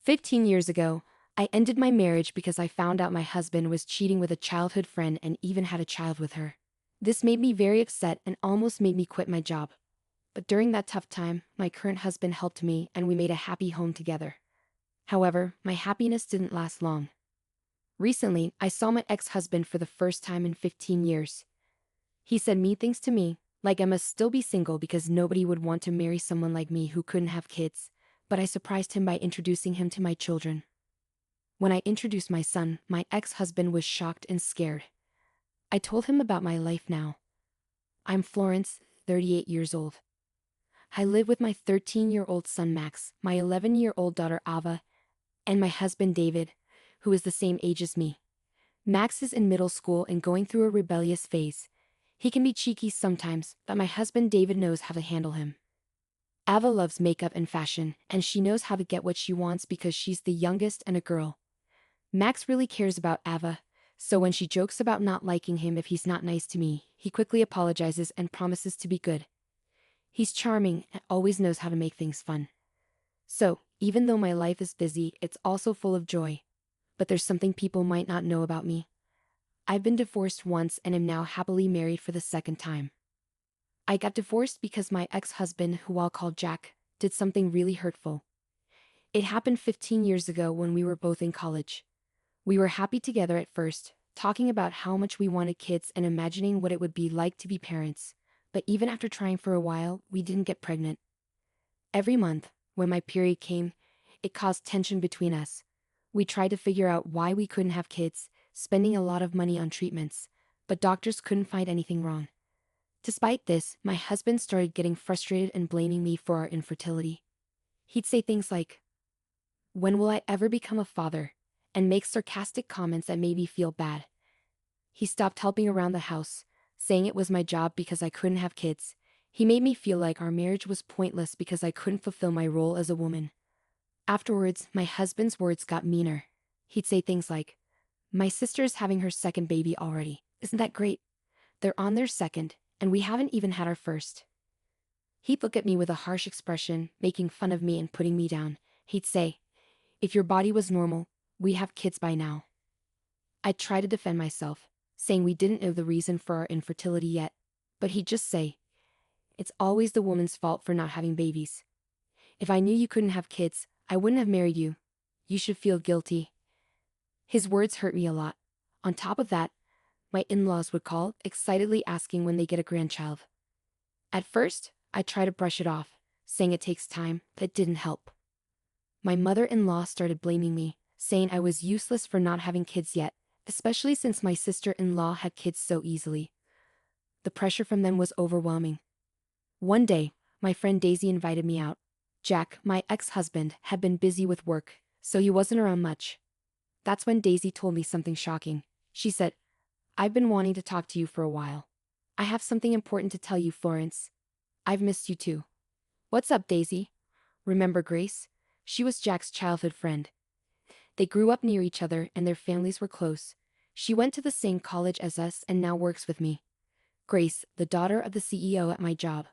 15 years ago, I ended my marriage because I found out my husband was cheating with a childhood friend and even had a child with her. This made me very upset and almost made me quit my job. But during that tough time, my current husband helped me and we made a happy home together. However, my happiness didn't last long. Recently, I saw my ex-husband for the first time in 15 years. He said mean things to me, like I must still be single because nobody would want to marry someone like me who couldn't have kids, but I surprised him by introducing him to my children. When I introduced my son, my ex-husband was shocked and scared. I told him about my life now. I'm Florence, 38 years old. I live with my 13-year-old son Max, my 11-year-old daughter Ava, and my husband David, who is the same age as me. Max is in middle school and going through a rebellious phase. He can be cheeky sometimes, but my husband David knows how to handle him. Ava loves makeup and fashion, and she knows how to get what she wants because she's the youngest and a girl. Max really cares about Ava, so when she jokes about not liking him if he's not nice to me, he quickly apologizes and promises to be good. He's charming and always knows how to make things fun. So, even though my life is busy, it's also full of joy. But there's something people might not know about me. I've been divorced once and am now happily married for the second time. I got divorced because my ex-husband, who I'll call Jack, did something really hurtful. It happened 15 years ago when we were both in college. We were happy together at first, talking about how much we wanted kids and imagining what it would be like to be parents, but even after trying for a while, we didn't get pregnant. Every month, when my period came, it caused tension between us. We tried to figure out why we couldn't have kids, spending a lot of money on treatments, but doctors couldn't find anything wrong. Despite this, my husband started getting frustrated and blaming me for our infertility. He'd say things like, "When will I ever become a father?" and make sarcastic comments that made me feel bad. He stopped helping around the house, saying it was my job because I couldn't have kids. He made me feel like our marriage was pointless because I couldn't fulfill my role as a woman. Afterwards, my husband's words got meaner. He'd say things like, "My sister is having her second baby already. Isn't that great? They're on their second, and we haven't even had our first." He'd look at me with a harsh expression, making fun of me and putting me down. He'd say, "If your body was normal, we'd have kids by now." I'd try to defend myself, saying we didn't know the reason for our infertility yet, but he'd just say, "It's always the woman's fault for not having babies. If I knew you couldn't have kids, I wouldn't have married you. You should feel guilty." His words hurt me a lot. On top of that, my in-laws would call, excitedly asking when they get a grandchild. At first, I tried to brush it off, saying it takes time, but it didn't help. My mother-in-law started blaming me, saying I was useless for not having kids yet, especially since my sister-in-law had kids so easily. The pressure from them was overwhelming. One day, my friend Daisy invited me out. Jack, my ex-husband, had been busy with work, so he wasn't around much. That's when Daisy told me something shocking. She said, "I've been wanting to talk to you for a while. I have something important to tell you, Florence. I've missed you too." "What's up, Daisy?" "Remember Grace? She was Jack's childhood friend. They grew up near each other and their families were close. She went to the same college as us and now works with me. Grace, the daughter of the CEO at my job,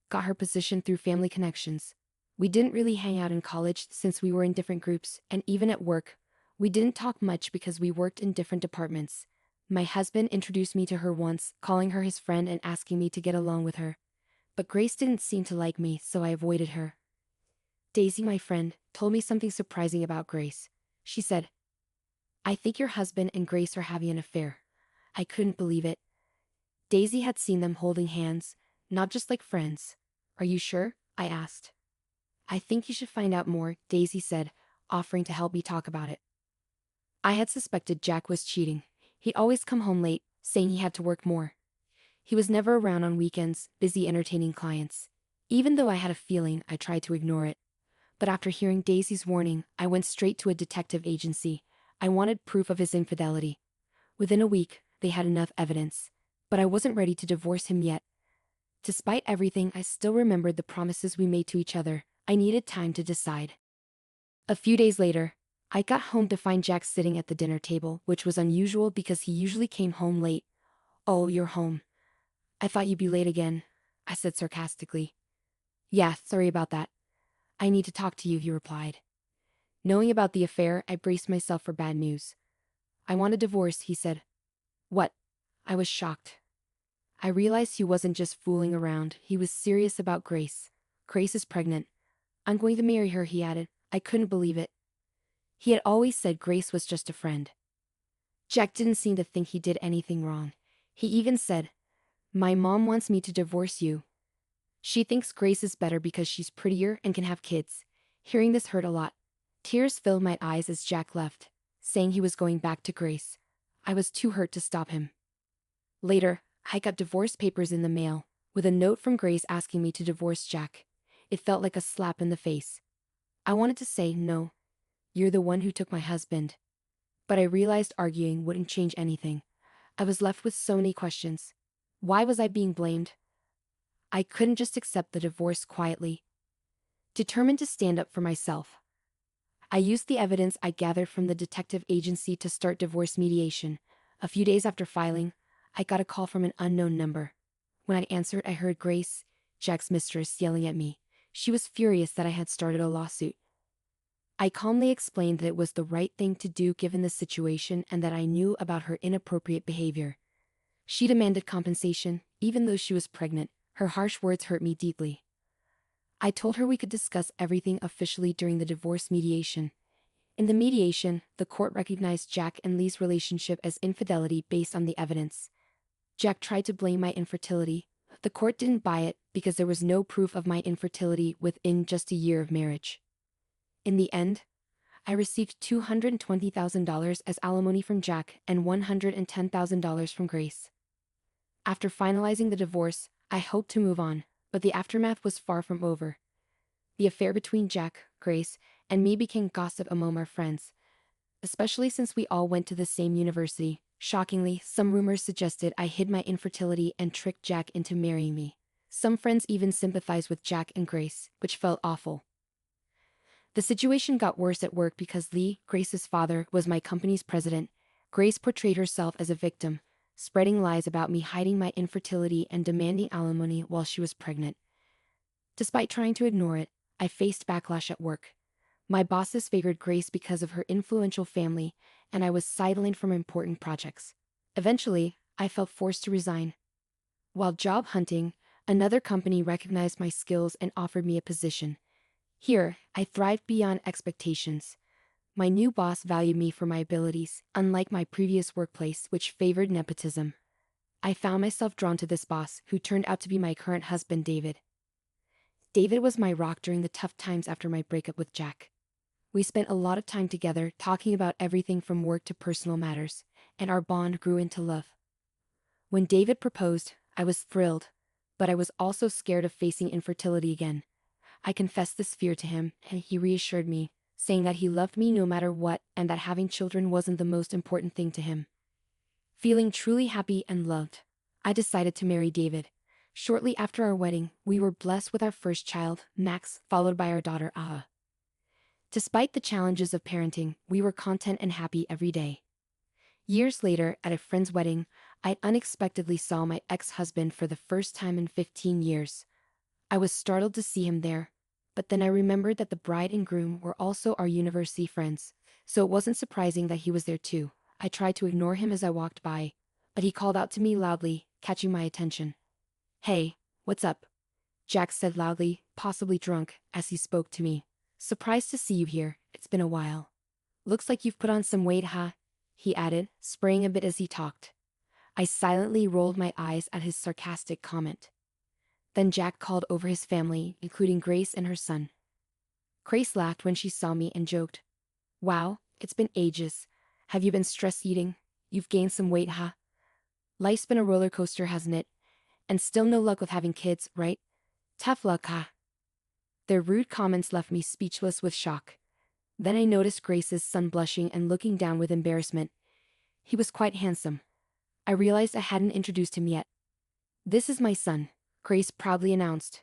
got her position through family connections. We didn't really hang out in college since we were in different groups, and even at work, we didn't talk much because we worked in different departments. My husband introduced me to her once, calling her his friend and asking me to get along with her. But Grace didn't seem to like me, so I avoided her. Daisy, my friend, told me something surprising about Grace. She said, "I think your husband and Grace are having an affair." I couldn't believe it. Daisy had seen them holding hands, not just like friends. "Are you sure?" I asked. "I think you should find out more," Daisy said, offering to help me talk about it. I had suspected Jack was cheating. He'd always come home late, saying he had to work more. He was never around on weekends, busy entertaining clients. Even though I had a feeling, I tried to ignore it. But after hearing Daisy's warning, I went straight to a detective agency. I wanted proof of his infidelity. Within a week, they had enough evidence. But I wasn't ready to divorce him yet. Despite everything, I still remembered the promises we made to each other. I needed time to decide. A few days later, I got home to find Jack sitting at the dinner table, which was unusual because he usually came home late. "Oh, you're home. I thought you'd be late again," I said sarcastically. "Yeah, sorry about that. I need to talk to you," he replied. Knowing about the affair, I braced myself for bad news. "I want a divorce," he said. "What?" I was shocked. I realized he wasn't just fooling around, he was serious about Grace. "Grace is pregnant. I'm going to marry her," he added. I couldn't believe it. He had always said Grace was just a friend. Jack didn't seem to think he did anything wrong. He even said, "My mom wants me to divorce you. She thinks Grace is better because she's prettier and can have kids." Hearing this hurt a lot. Tears filled my eyes as Jack left, saying he was going back to Grace. I was too hurt to stop him. Later, I got divorce papers in the mail, with a note from Grace asking me to divorce Jack. It felt like a slap in the face. I wanted to say, "No, you're the one who took my husband." But I realized arguing wouldn't change anything. I was left with so many questions. Why was I being blamed? I couldn't just accept the divorce quietly. Determined to stand up for myself, I used the evidence I gathered from the detective agency to start divorce mediation. A few days after filing, I got a call from an unknown number. When I answered, I heard Grace, Jack's mistress, yelling at me. She was furious that I had started a lawsuit. I calmly explained that it was the right thing to do given the situation and that I knew about her inappropriate behavior. She demanded compensation, even though she was pregnant. Her harsh words hurt me deeply. I told her we could discuss everything officially during the divorce mediation. In the mediation, the court recognized Jack and Lee's relationship as infidelity based on the evidence. Jack tried to blame my infertility. The court didn't buy it because there was no proof of my infertility within just a year of marriage. In the end, I received $220,000 as alimony from Jack and $110,000 from Grace. After finalizing the divorce, I hoped to move on, but the aftermath was far from over. The affair between Jack, Grace, and me became gossip among our friends, especially since we all went to the same university. Shockingly, some rumors suggested I hid my infertility and tricked Jack into marrying me. Some friends even sympathized with Jack and Grace, which felt awful. The situation got worse at work because Lee, Grace's father, was my company's president. Grace portrayed herself as a victim, spreading lies about me hiding my infertility and demanding alimony while she was pregnant. Despite trying to ignore it, I faced backlash at work. My bosses favored Grace because of her influential family, and I was sidelined from important projects. Eventually, I felt forced to resign. While job hunting, another company recognized my skills and offered me a position. Here, I thrived beyond expectations. My new boss valued me for my abilities, unlike my previous workplace, which favored nepotism. I found myself drawn to this boss, who turned out to be my current husband, David. David was my rock during the tough times after my breakup with Jack. We spent a lot of time together, talking about everything from work to personal matters, and our bond grew into love. When David proposed, I was thrilled, but I was also scared of facing infertility again. I confessed this fear to him, and he reassured me, saying that he loved me no matter what and that having children wasn't the most important thing to him. Feeling truly happy and loved, I decided to marry David. Shortly after our wedding, we were blessed with our first child, Max, followed by our daughter, Aita. Despite the challenges of parenting, we were content and happy every day. Years later, at a friend's wedding, I unexpectedly saw my ex-husband for the first time in 15 years. I was startled to see him there, but then I remembered that the bride and groom were also our university friends, so it wasn't surprising that he was there too. I tried to ignore him as I walked by, but he called out to me loudly, catching my attention. "Hey, what's up?" Jack said loudly, possibly drunk, as he spoke to me. "Surprised to see you here, it's been a while. Looks like you've put on some weight, huh?" he added, spraying a bit as he talked. I silently rolled my eyes at his sarcastic comment. Then Jack called over his family, including Grace and her son. Grace laughed when she saw me and joked, "Wow, it's been ages. Have you been stress eating? You've gained some weight, huh? Life's been a roller coaster, hasn't it? And still no luck with having kids, right? Tough luck, huh?" Their rude comments left me speechless with shock. Then I noticed Grace's son blushing and looking down with embarrassment. He was quite handsome. I realized I hadn't introduced him yet. "This is my son," Grace proudly announced.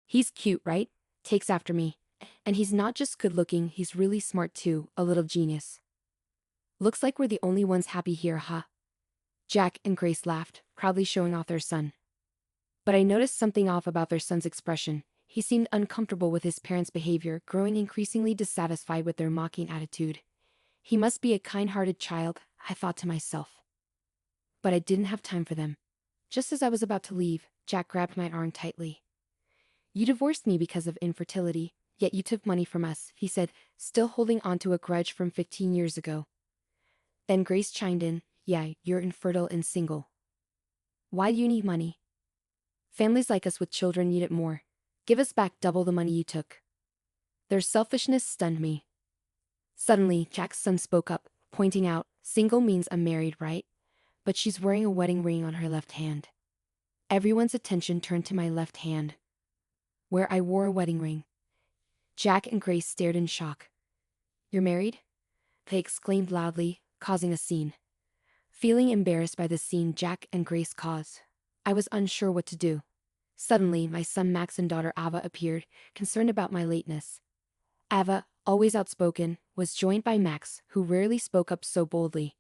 "He's cute, right? Takes after me. And he's not just good looking, he's really smart too, a little genius." "Looks like we're the only ones happy here, huh?" Jack and Grace laughed, proudly showing off their son. But I noticed something off about their son's expression. He seemed uncomfortable with his parents' behavior, growing increasingly dissatisfied with their mocking attitude. He must be a kind-hearted child, I thought to myself. But I didn't have time for them. Just as I was about to leave, Jack grabbed my arm tightly. You divorced me because of infertility, yet you took money from us, he said, still holding onto a grudge from 15 years ago. Then Grace chimed in, yeah, you're infertile and single. Why do you need money? Families like us with children need it more. Give us back double the money you took. Their selfishness stunned me. Suddenly, Jack's son spoke up, pointing out, single means unmarried, right? But she's wearing a wedding ring on her left hand. Everyone's attention turned to my left hand, where I wore a wedding ring. Jack and Grace stared in shock. You're married? They exclaimed loudly, causing a scene. Feeling embarrassed by the scene Jack and Grace caused, I was unsure what to do. Suddenly, my son Max and daughter Ava appeared, concerned about my lateness. Ava, always outspoken, was joined by Max, who rarely spoke up so boldly.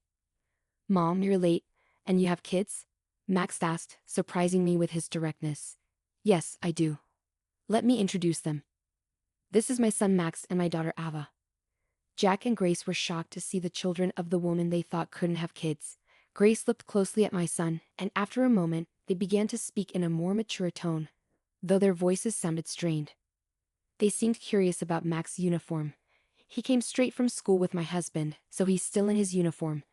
Mom, you're late, and you have kids? Max asked, surprising me with his directness. Yes, I do. Let me introduce them. This is my son Max and my daughter Ava. Jack and Grace were shocked to see the children of the woman they thought couldn't have kids. Grace looked closely at my son, and after a moment, they began to speak in a more mature tone, though their voices sounded strained. They seemed curious about Max's uniform. He came straight from school with my husband, so he's still in his uniform.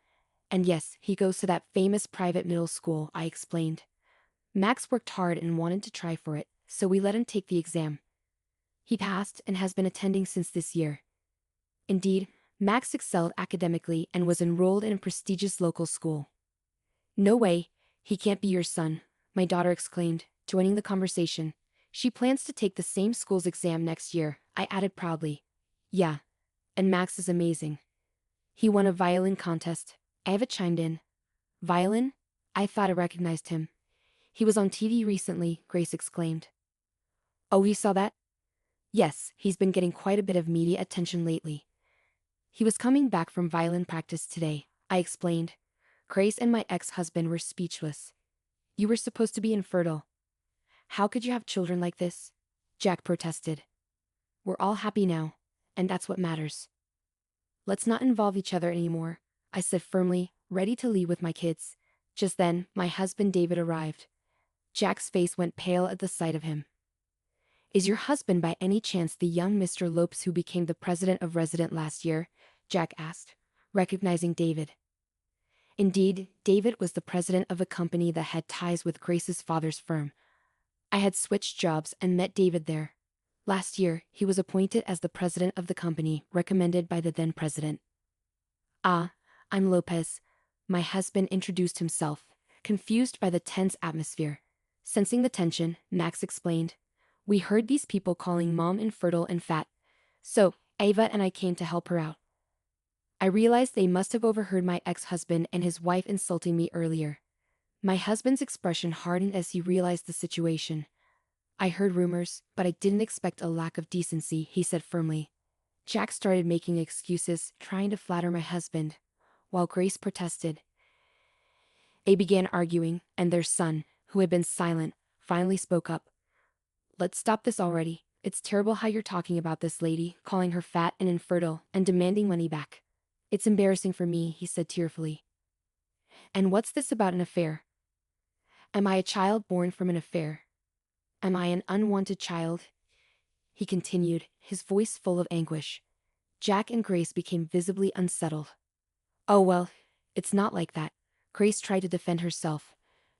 And yes, he goes to that famous private middle school, I explained. Max worked hard and wanted to try for it, so we let him take the exam. He passed and has been attending since this year. Indeed, Max excelled academically and was enrolled in a prestigious local school. No way, he can't be your son, my daughter exclaimed, joining the conversation. She plans to take the same school's exam next year, I added proudly. Yeah. And Max is amazing. He won a violin contest, Ava chimed in. Violin? I thought I recognized him. He was on TV recently, Grace exclaimed. Oh, you saw that? Yes, he's been getting quite a bit of media attention lately. He was coming back from violin practice today, I explained. Grace and my ex-husband were speechless. You were supposed to be infertile. How could you have children like this? Jack protested. We're all happy now, and that's what matters. Let's not involve each other anymore, I said firmly, ready to leave with my kids. Just then, my husband David arrived. Jack's face went pale at the sight of him. Is your husband by any chance the young Mr. Lopes who became the president of Resident last year? Jack asked, recognizing David. Indeed, David was the president of a company that had ties with Grace's father's firm. I had switched jobs and met David there. Last year, he was appointed as the president of the company, recommended by the then president. Ah, I'm Lopez. My husband introduced himself, confused by the tense atmosphere. Sensing the tension, Max explained. We heard these people calling Mom infertile and fat. So, Ava and I came to help her out. I realized they must have overheard my ex-husband and his wife insulting me earlier. My husband's expression hardened as he realized the situation. I heard rumors, but I didn't expect a lack of decency, he said firmly. Jack started making excuses, trying to flatter my husband, while Grace protested. They began arguing, and their son, who had been silent, finally spoke up. Let's stop this already. It's terrible how you're talking about this lady, calling her fat and infertile, and demanding money back. It's embarrassing for me, he said tearfully. And what's this about an affair? Am I a child born from an affair? Am I an unwanted child? He continued, his voice full of anguish. Jack and Grace became visibly unsettled. Oh well, it's not like that. Grace tried to defend herself,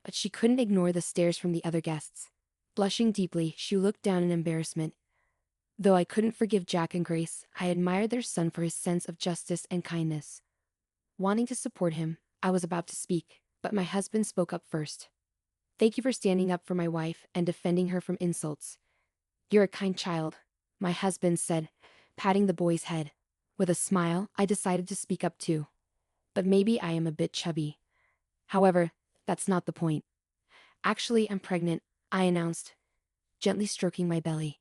but she couldn't ignore the stares from the other guests. Blushing deeply, she looked down in embarrassment. Though I couldn't forgive Jack and Grace, I admired their son for his sense of justice and kindness. Wanting to support him, I was about to speak, but my husband spoke up first. Thank you for standing up for my wife and defending her from insults. You're a kind child, my husband said, patting the boy's head. With a smile, I decided to speak up too. But maybe I am a bit chubby. However, that's not the point. Actually, I'm pregnant, I announced, gently stroking my belly.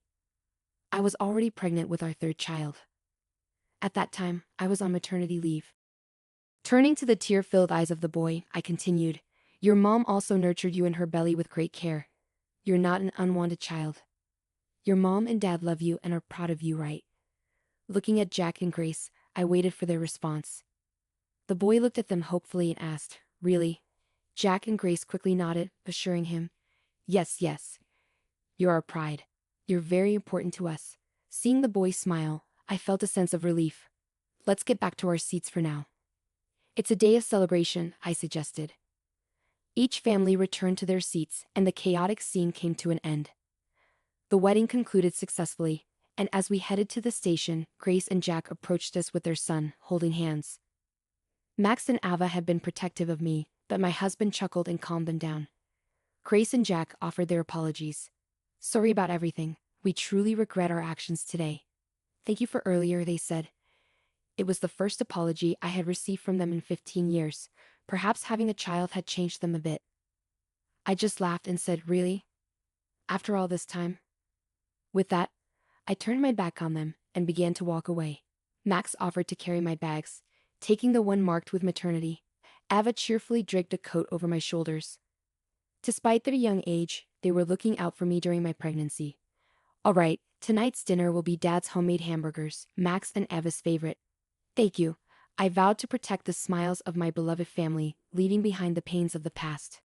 I was already pregnant with our third child. At that time, I was on maternity leave. Turning to the tear-filled eyes of the boy, I continued, your mom also nurtured you in her belly with great care. You're not an unwanted child. Your mom and dad love you and are proud of you, right? Looking at Jack and Grace, I waited for their response. The boy looked at them hopefully and asked, "Really?" Jack and Grace quickly nodded, assuring him, "Yes, yes. You're our pride. You're very important to us." Seeing the boy smile, I felt a sense of relief. "Let's get back to our seats for now." "It's a day of celebration," I suggested. Each family returned to their seats, and the chaotic scene came to an end. The wedding concluded successfully, and as we headed to the station, Grace and Jack approached us with their son, holding hands. Max and Ava had been protective of me, but my husband chuckled and calmed them down. Grace and Jack offered their apologies. "Sorry about everything. We truly regret our actions today." "Thank you for earlier," they said. It was the first apology I had received from them in 15 years. Perhaps having a child had changed them a bit. I just laughed and said, "Really? After all this time?" With that, I turned my back on them and began to walk away. Max offered to carry my bags, taking the one marked with maternity. Ava cheerfully dragged a coat over my shoulders. Despite their young age, they were looking out for me during my pregnancy. "All right, tonight's dinner will be Dad's homemade hamburgers, Max and Ava's favorite." "Thank you." I vowed to protect the smiles of my beloved family, leaving behind the pains of the past.